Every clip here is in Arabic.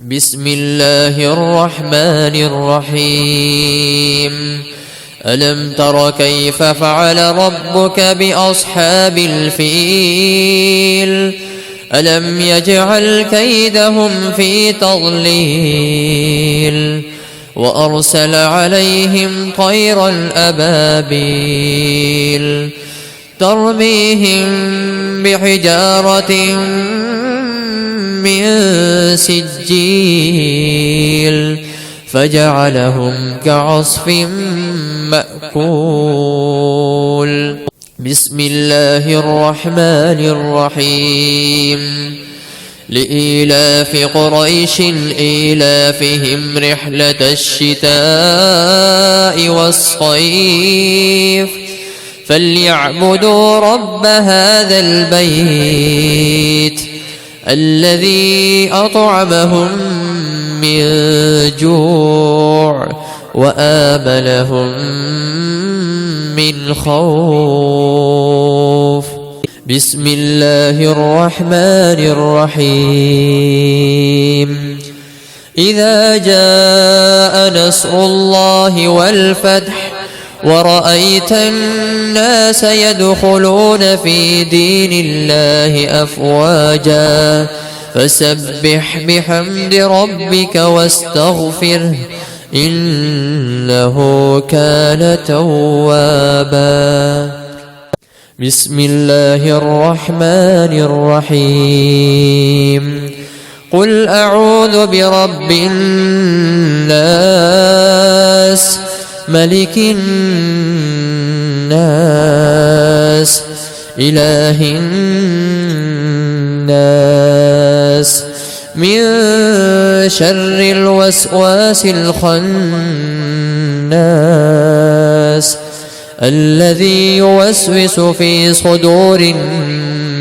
بسم الله الرحمن الرحيم. ألم تر كيف فعل ربك بأصحاب الفيل؟ ألم يجعل كيدهم في تضليل وأرسل عليهم طيرا أبابيل ترميهم بحجارة من سجيل فجعلهم كعصف مأكول. بسم الله الرحمن الرحيم. لإيلاف قريش إيلافهم رحلة الشتاء والصيف فليعبدوا رب هذا البيت الذي أطعمهم من جوع وآمنهم من خوف. بسم الله الرحمن الرحيم. إذا جاء نصر الله والفتح ورأيت الناس يدخلون في دين الله أفواجا فسبح بحمد ربك واستغفره إنه كان توابا. بسم الله الرحمن الرحيم. قل أعوذ برب الناس ملك الناس إله الناس من شر الوسواس الخناس الذي يوسوس في صدور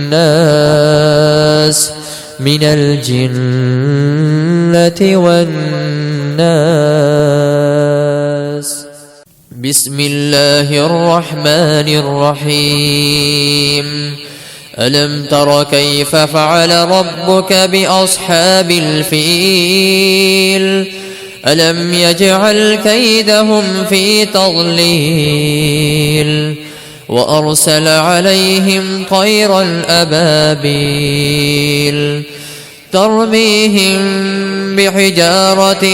الناس من الجنة والناس. بسم الله الرحمن الرحيم. ألم تر كيف فعل ربك بأصحاب الفيل؟ ألم يجعل كيدهم في تضليل وأرسل عليهم طيرا أبابيل ترميهم بحجارة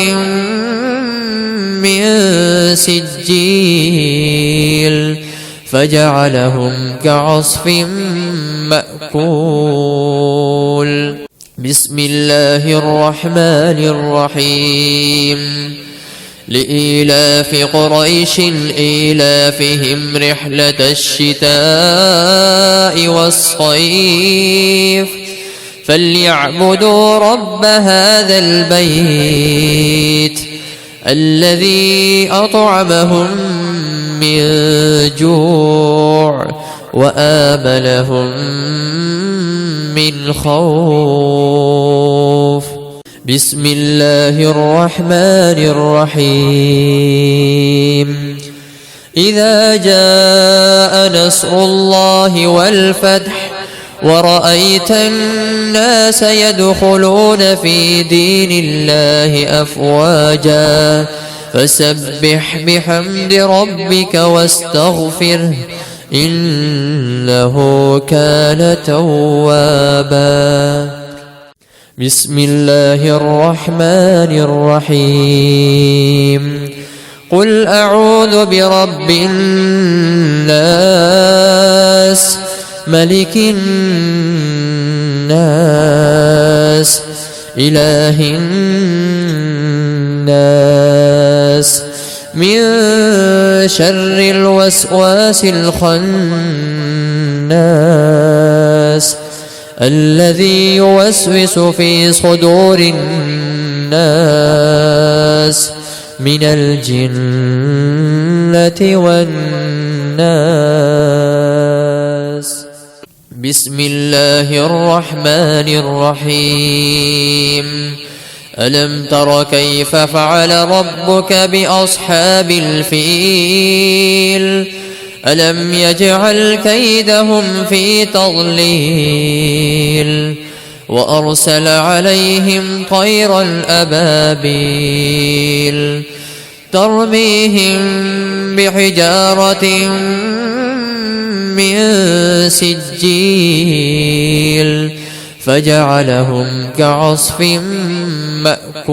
من سجيل فجعلهم كعصف مأكول. بسم الله الرحمن الرحيم. لإيلاف قريش إيلافهم رحلة الشتاء والصيف فليعبدوا رب هذا البيت الذي أطعمهم من جوع وآمنهم من خوف. بسم الله الرحمن الرحيم. إذا جاء نصر الله والفتح ورأيت الناس يدخلون في دين الله أفواجا فسبح بحمد ربك واستغفره إنه كان توابا. بسم الله الرحمن الرحيم. قل أعوذ برب الناس ملك الناس إله الناس من شر الوسواس الخناس الذي يوسوس في صدور الناس من الجنة والناس. بسم الله الرحمن الرحيم. ألم تر كيف فعل ربك بأصحاب الفيل؟ ألم يجعل كيدهم في تضليل وأرسل عليهم طيرا أبابيل ترميهم بحجارة من سجيل فجعلهم كعصف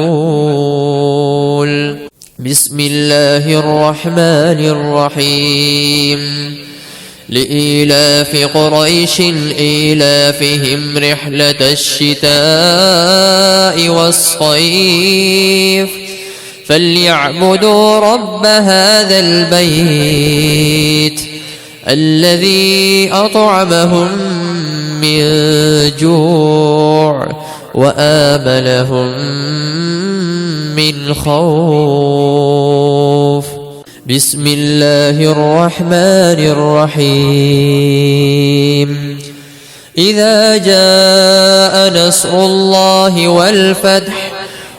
مأكول. بسم الله الرحمن الرحيم. لإيلاف قريش إيلافهم رحلة الشتاء والصيف فليعبدوا رب هذا البيت الذي أطعمهم من جوع وآمنهم من خوف. بسم الله الرحمن الرحيم. إذا جاء نصر الله والفتح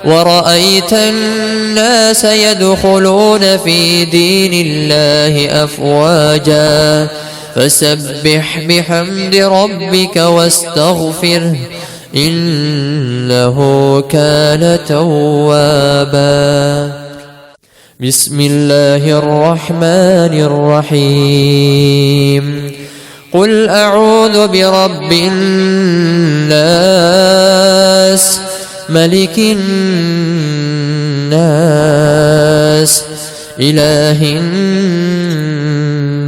ورأيت الناس يدخلون في دين الله أفواجا فسبح بحمد ربك واستغفره إنه كان توابا. بسم الله الرحمن الرحيم. قل أعوذ برب الناس ملك الناس إله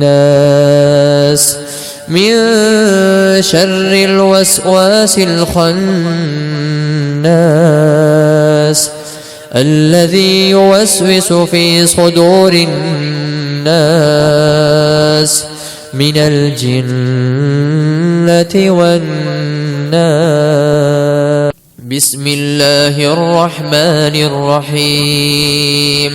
الناس من شر الوسواس الخناس الذي يوسوس في صدور الناس من الجنة والناس. بسم الله الرحمن الرحيم.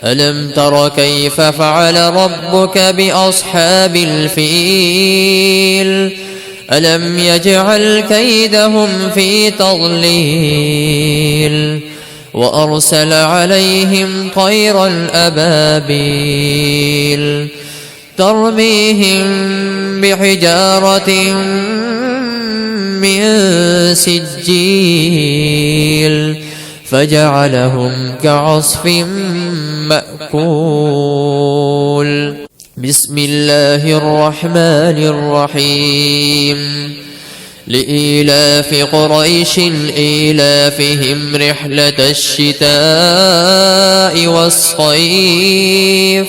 ألم تر كيف فعل ربك بأصحاب الفيل ألم يجعل كيدهم في تضليل وأرسل عليهم طيرا أبابيل ترميهم بحجارة من سجيل فجعلهم كعصف مأكول. بسم الله الرحمن الرحيم. لإيلاف قريش إيلافهم رحلة الشتاء والصيف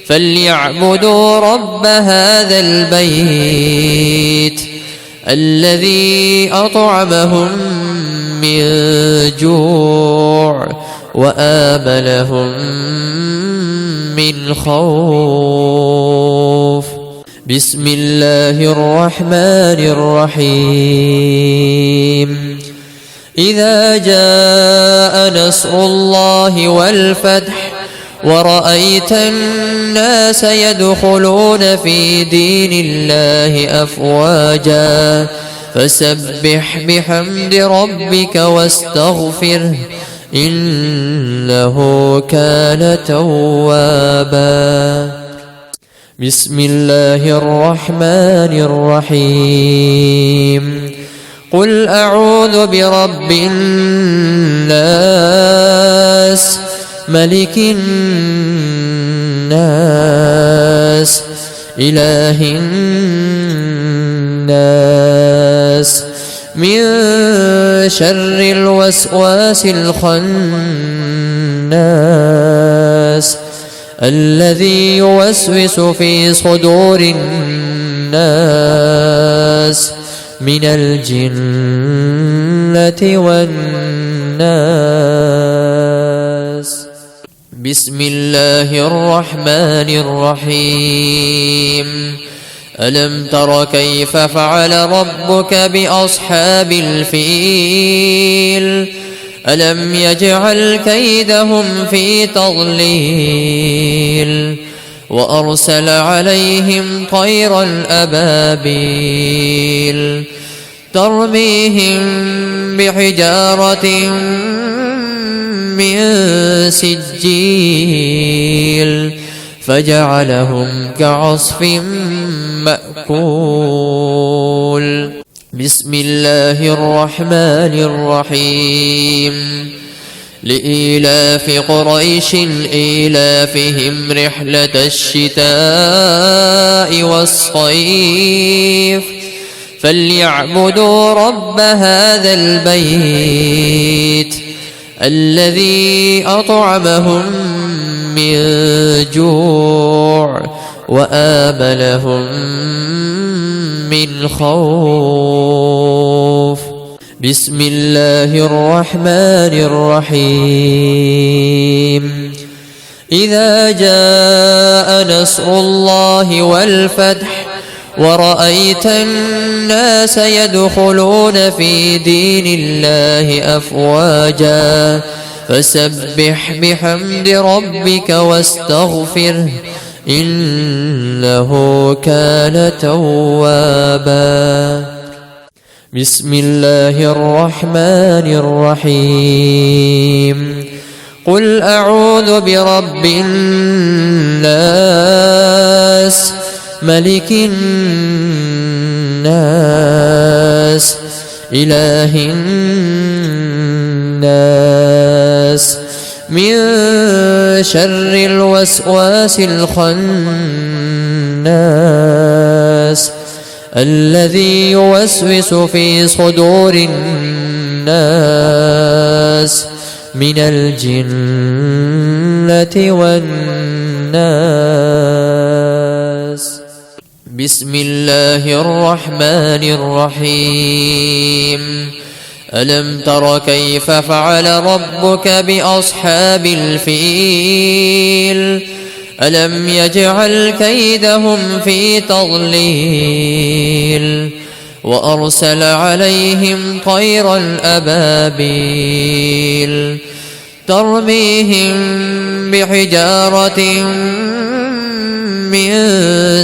فليعبدوا رب هذا البيت الذي أطعمهم من جوع وآمنهم من خوف. بسم الله الرحمن الرحيم. إذا جاء نصر الله والفتح ورأيت الناس يدخلون في دين الله أفواجا فسبح بحمد ربك واستغفره إنه كان توابا. بسم الله الرحمن الرحيم. قل أعوذ برب الناس ملك الناس إله الناس من شر الوسواس الخناس الذي يوسوس في صدور الناس من الجنة والناس. بسم الله الرحمن الرحيم. ألم تر كيف فعل ربك بأصحاب الفيل ألم يجعل كيدهم في تضليل وأرسل عليهم طيرا أبابيل ترميهم بحجارة من سجيل فجعلهم كعصف مأكول. بسم الله الرحمن الرحيم لإيلاف قريش إيلافهم رحلة الشتاء والصيف فليعبدوا رب هذا البيت الذي أطعمهم من جوع وآمنهم من خوف. بسم الله الرحمن الرحيم إذا جاء نصر الله والفتح ورأيت الناس يدخلون في دين الله أفواجا فسبح بحمد ربك واستغفره إنه كان توابا. بسم الله الرحمن الرحيم قل أعوذ برب الناس ملك الناس إله الناس من شر الوسواس الخناس الذي يوسوس في صدور الناس من الجنة والناس. بسم الله الرحمن الرحيم ألم تر كيف فعل ربك بأصحاب الفيل ألم يجعل كيدهم في تضليل وأرسل عليهم طيرا أبابيل ترميهم بحجارة من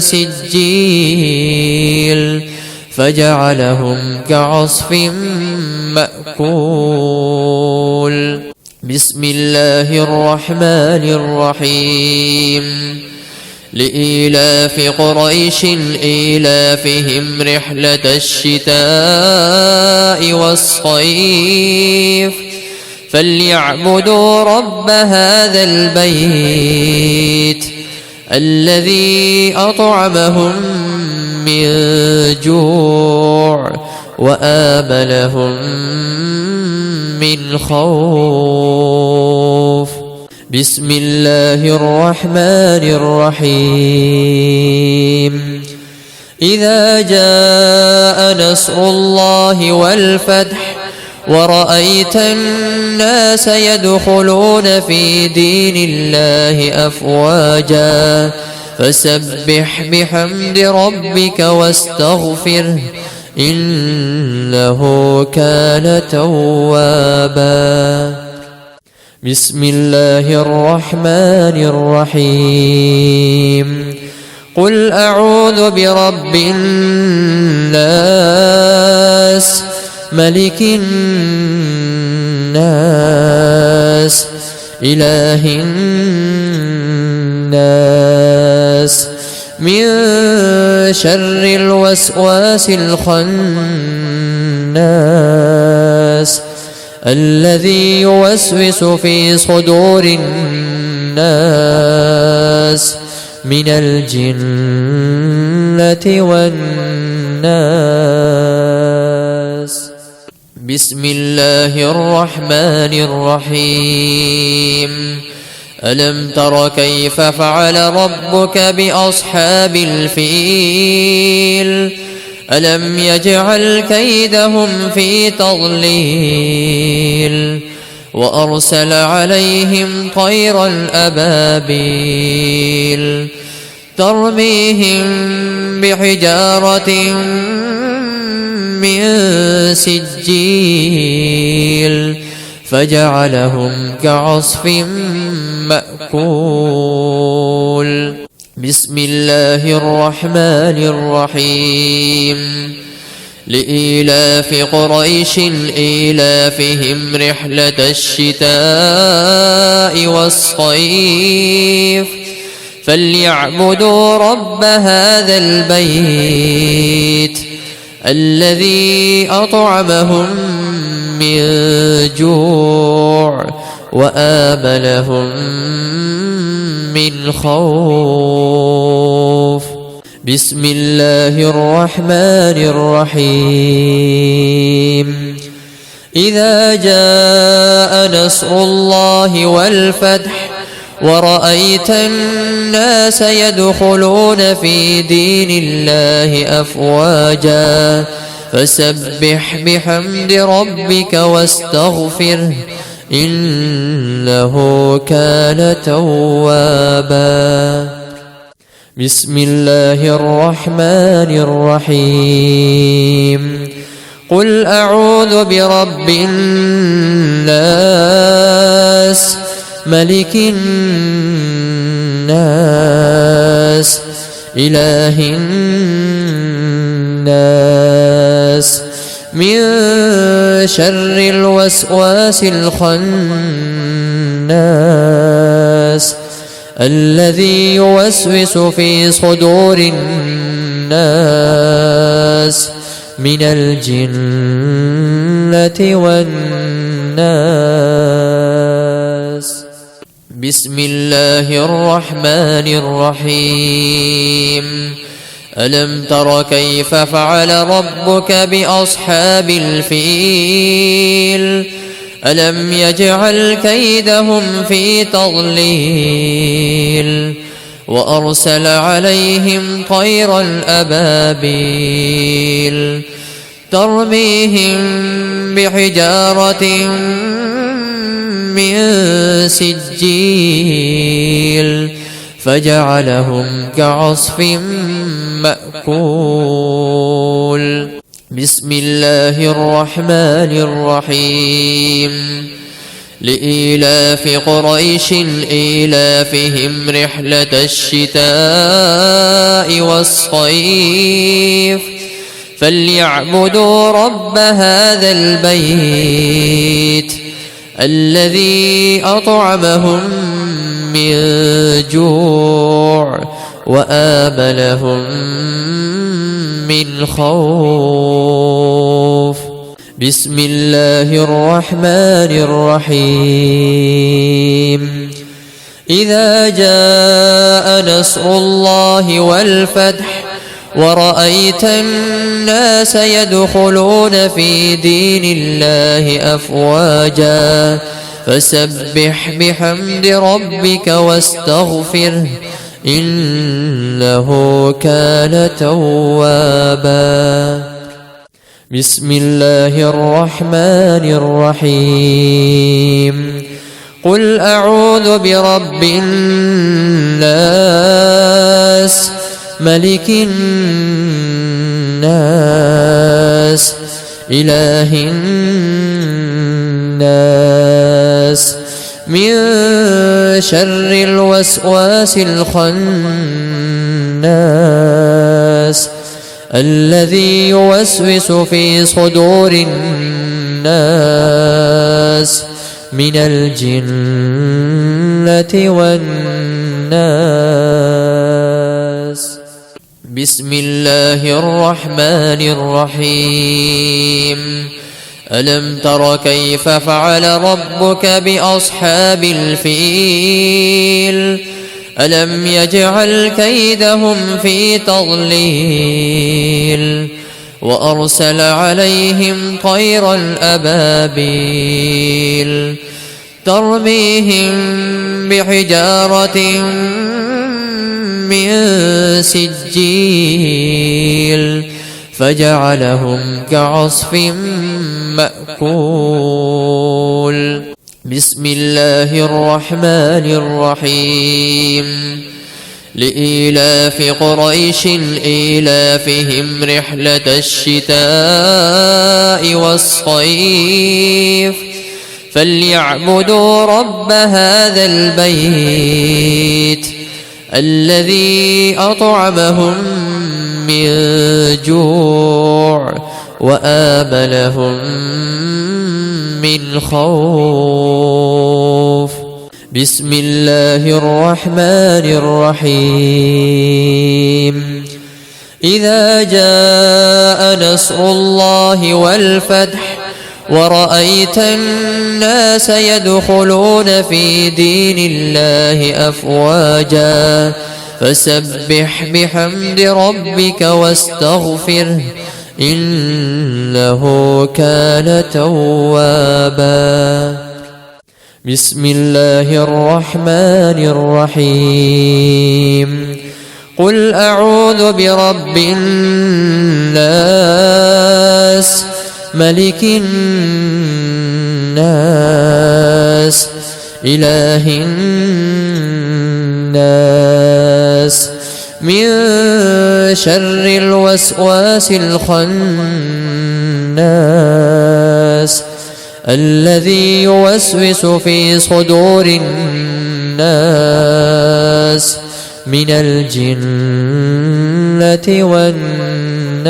سجيل فجعلهم كعصف مأكول. بسم الله الرحمن الرحيم لإيلاف قريش إيلافهم رحلة الشتاء والصيف فليعبدوا رب هذا البيت الذي أطعمهم من جوع وآمنهم من خوف. بسم الله الرحمن الرحيم إذا جاء نصر الله والفتح ورأيت الناس يدخلون في دين الله أفواجا فسبح بحمد ربك واستغفره إنه كان توابا. بسم الله الرحمن الرحيم قل أعوذ برب الناس ملك الناس إله الناس من شر الوسواس الخناس الذي يوسوس في صدور الناس من الجنة والناس. بسم الله الرحمن الرحيم ألم تر كيف فعل ربك بأصحاب الفيل ألم يجعل كيدهم في تضليل وأرسل عليهم طيرا أبابيل ترميهم بحجارة من سجيل فجعلهم كعصف مأكول. بسم الله الرحمن الرحيم لإيلاف قريش إيلافهم رحلة الشتاء والصيف فليعبدوا رب هذا البيت الذي أطعمهم من جوع وآمنهم من خوف. بسم الله الرحمن الرحيم. إذا جاء نصر الله والفتح ورأيت الناس يدخلون في دين الله أفواجا فسبح بحمد ربك واستغفره إنه كان توابا. بسم الله الرحمن الرحيم. قل أعوذ برب الناس ملك الناس إله الناس من شر الوسواس الخناس الذي يوسوس في صدور الناس من الجنة والناس. بسم الله الرحمن الرحيم. ألم تر كيف فعل ربك بأصحاب الفيل ألم يجعل كيدهم في تضليل وأرسل عليهم طيرا أبابيل ترميهم بحجارة من سجيل فجعلهم كعصف مأكول. بسم الله الرحمن الرحيم. لإيلاف قريش إيلافهم رحلة الشتاء والصيف فليعبدوا رب هذا البيت الذي أطعمهم من جوع وآمنهم من خوف. بسم الله الرحمن الرحيم. إذا جاء نصر الله والفتح ورأيت الناس يدخلون في دين الله أفواجا فسبح بحمد ربك واستغفره إنه كان توابا. بسم الله الرحمن الرحيم. قل أعوذ برب الناس ملك الناس إله الناس من شر الوسواس الخناس الذي يوسوس في صدور الناس من الجنة والناس. بسم الله الرحمن الرحيم. ألم تر كيف فعل ربك بأصحاب الفيل ألم يجعل كيدهم في تضليل وأرسل عليهم طيرا أبابيل ترميهم بحجارة من سجيل فجعلهم كعصف مأكول. بسم الله الرحمن الرحيم. لإيلاف قريش إيلافهم رحلة الشتاء والصيف فليعبدوا رب هذا البيت الذي أطعمهم من جوع وآمنهم من خوف. بسم الله الرحمن الرحيم. إذا جاء نصر الله والفتح ورأيت الناس يدخلون في دين الله أفواجا فسبح بحمد ربك واستغفره إنه كان توابا. بسم الله الرحمن الرحيم. قل أعوذ برب الناس ملك الناس إله الناس من شر الوسواس الخناس الذي يوسوس في صدور الناس من الجنة والناس.